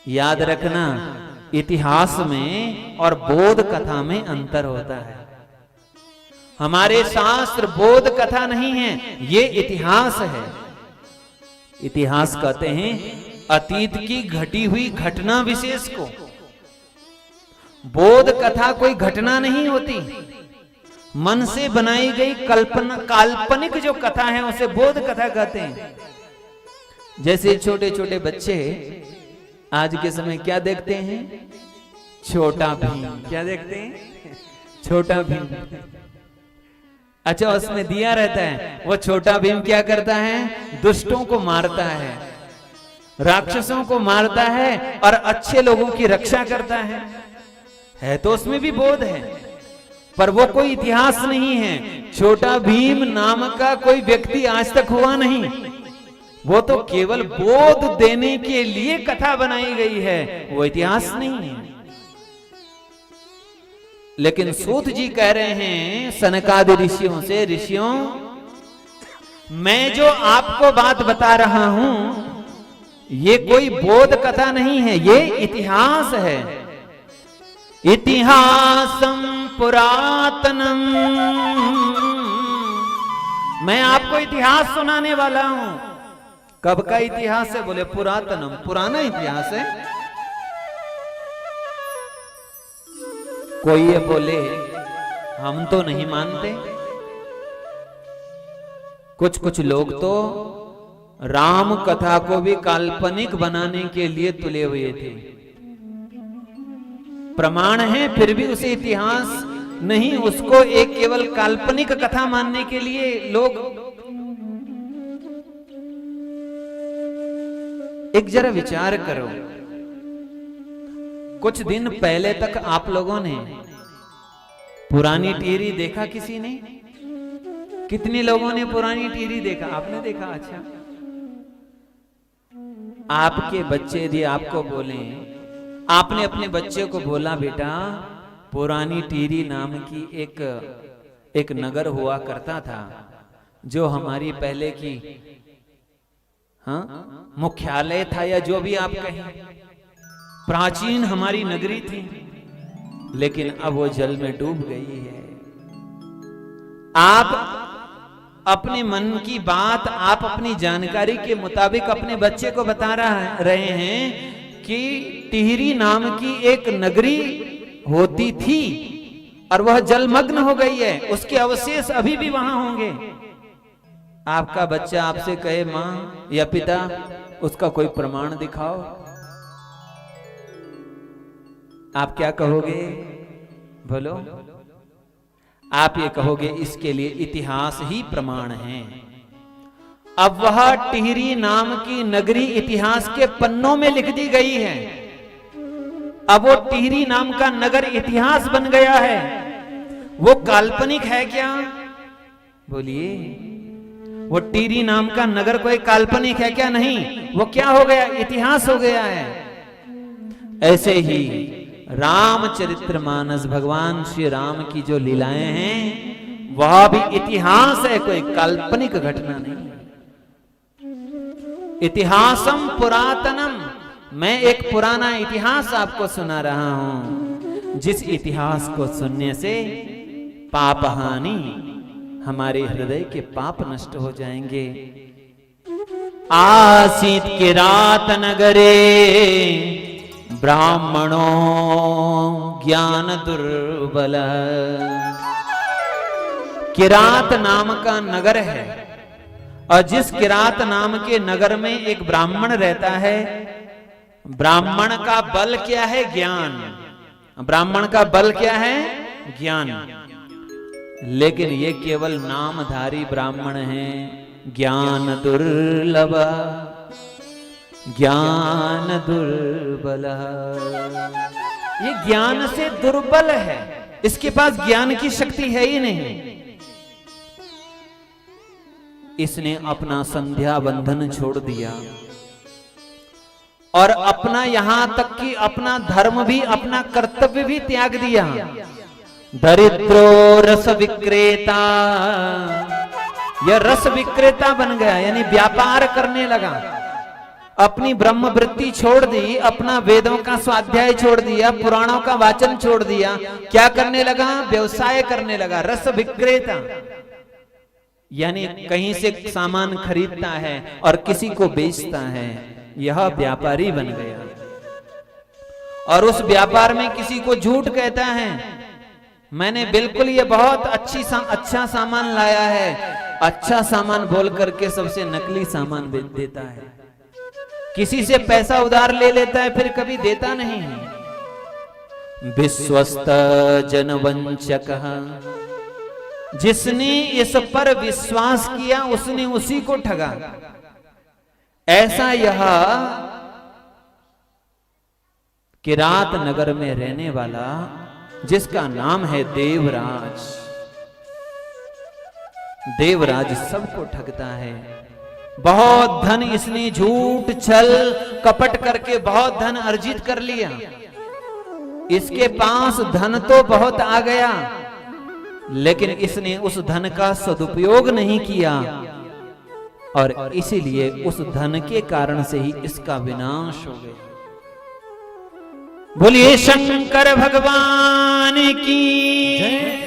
याद रखना, इतिहास में और बोध कथा में अंतर होता है। हमारे शास्त्र बोध कथा नहीं है, ये इतिहास है। इतिहास कहते हैं अतीत की घटी हुई घटना विशेष को। बोध कथा कोई घटना नहीं होती, मन से बनाई गई कल्पना, काल्पनिक जो कथा है उसे बोध कथा कहते हैं। जैसे छोटे छोटे बच्चे आज के समय क्या देखते हैं? छोटा भीम। क्या देखते हैं? छोटा भीम। अच्छा, उसमें दिया रहता है, वो छोटा भीम क्या करता है? दुष्टों को मारता है, राक्षसों को मारता है और अच्छे लोगों की रक्षा करता है तो उसमें भी बोध है, पर वो कोई इतिहास नहीं है। छोटा भीम नाम का कोई व्यक्ति आज तक हुआ नहीं, वो तो केवल बोध देने के लिए कथा बनाई गई है, वो इतिहास नहीं है। लेकिन सूत जी कह रहे हैं सनकादि ऋषियों से, ऋषियों मैं जो आपको बात बता रहा हूं ये कोई बोध कथा नहीं है, ये इतिहास है। इतिहासम पुरातनम, मैं आपको इतिहास सुनाने वाला हूं। कब का इतिहास है? बोले पुरातनम, पुराना इतिहास है। कोई ये बोले हम तो नहीं मानते। कुछ कुछ लोग तो राम कथा को भी काल्पनिक बनाने के लिए तुले हुए थे। प्रमाण है फिर भी उसे इतिहास नहीं, उसको एक केवल काल्पनिक कथा मानने के लिए लोग। एक जरा विचार करो, कुछ दिन पहले तक आप लोगों ने पुरानी टीरी देखा? किसी ने? कितने लोगों ने पुरानी टीरी देखा? आपने देखा? अच्छा, आपके बच्चे यदि आपको बोले, आपने अपने बच्चे को बोला बेटा पुरानी टीरी नाम की एक नगर हुआ करता था जो हमारी पहले की मुख्यालय था, या जो भी आप कहें, प्राचीन हमारी नगरी थी, लेकिन अब वो जल में डूब गई है। आप अपने मन की बात, आप अपनी जानकारी के मुताबिक अपने बच्चे को बता रहे हैं कि टिहरी नाम की एक नगरी होती थी और वह जलमग्न हो गई है, उसके अवशेष अभी भी वहां होंगे। आपका बच्चा आपसे कहे मां या पिता उसका कोई प्रमाण दिखाओ, आप क्या कहोगे? बोलो। आप ये कहोगे इसके लिए इतिहास ही प्रमाण है। अब वह टिहरी नाम की नगरी इतिहास के पन्नों में लिख दी गई है। अब वो टिहरी नाम का नगर इतिहास बन गया है। वो काल्पनिक है क्या? बोलिए। वो टिहरी नाम का नगर कोई काल्पनिक है क्या? नहीं, वो क्या हो गया? इतिहास हो गया है। ऐसे ही रामचरितमानस, भगवान श्री राम की जो लीलाएं हैं वह भी इतिहास है, कोई काल्पनिक घटना नहीं। इतिहासम पुरातनम, मैं एक पुराना इतिहास आपको सुना रहा हूं, जिस इतिहास को सुनने से पाप हानि, हमारे हृदय के पाप नष्ट हो जाएंगे। आसीत किरात नगरे ब्राह्मणों ज्ञान दुर्बल। किरात नाम का नगर है और जिस किरात नाम के नगर में एक ब्राह्मण रहता है, ब्राह्मण का बल क्या है? ज्ञान। ब्राह्मण का बल क्या है? ज्ञान। लेकिन ये केवल नामधारी ब्राह्मण हैं। ज्ञान दुर्लभ, ज्ञान दुर्बल, ये ज्ञान से दुर्बल है, इसके पास ज्ञान की शक्ति है ही नहीं। इसने अपना संध्या बंधन छोड़ दिया और अपना, यहां तक कि अपना धर्म भी, अपना कर्तव्य भी त्याग दिया। दरिद्रो रस विक्रेता, यह रस विक्रेता बन गया, यानी व्यापार करने लगा अपनी ब्रह्म वृत्ति छोड़ दी, अपना वेदों का स्वाध्याय छोड़ दिया, पुराणों का वाचन छोड़ दिया, क्या करने लगा? व्यवसाय करने लगा, रस विक्रेता। यानी कहीं से सामान खरीदता है और किसी को बेचता है, यह व्यापारी बन गया। और उस व्यापार में किसी को झूठ कहता है, मैंने बिल्कुल ये बहुत अच्छा सामान लाया है, अच्छा सामान बोल करके सबसे नकली सामान बेच देता है। किसी से पैसा उधार ले लेता है, फिर कभी देता नहीं है। विश्वस्त जनवंचक, जिसने इस पर विश्वास किया उसने उसी को ठगा। ऐसा यह किरात नगर में रहने वाला जिसका नाम है देवराज, देवराज सबको ठगता है। बहुत धन इसने झूठ छल कपट करके बहुत धन अर्जित कर लिया। इसके पास धन तो बहुत आ गया, लेकिन इसने उस धन का सदुपयोग नहीं किया और इसीलिए उस धन के कारण से ही इसका विनाश हो गया। बोलिए शंकर भगवान की जय।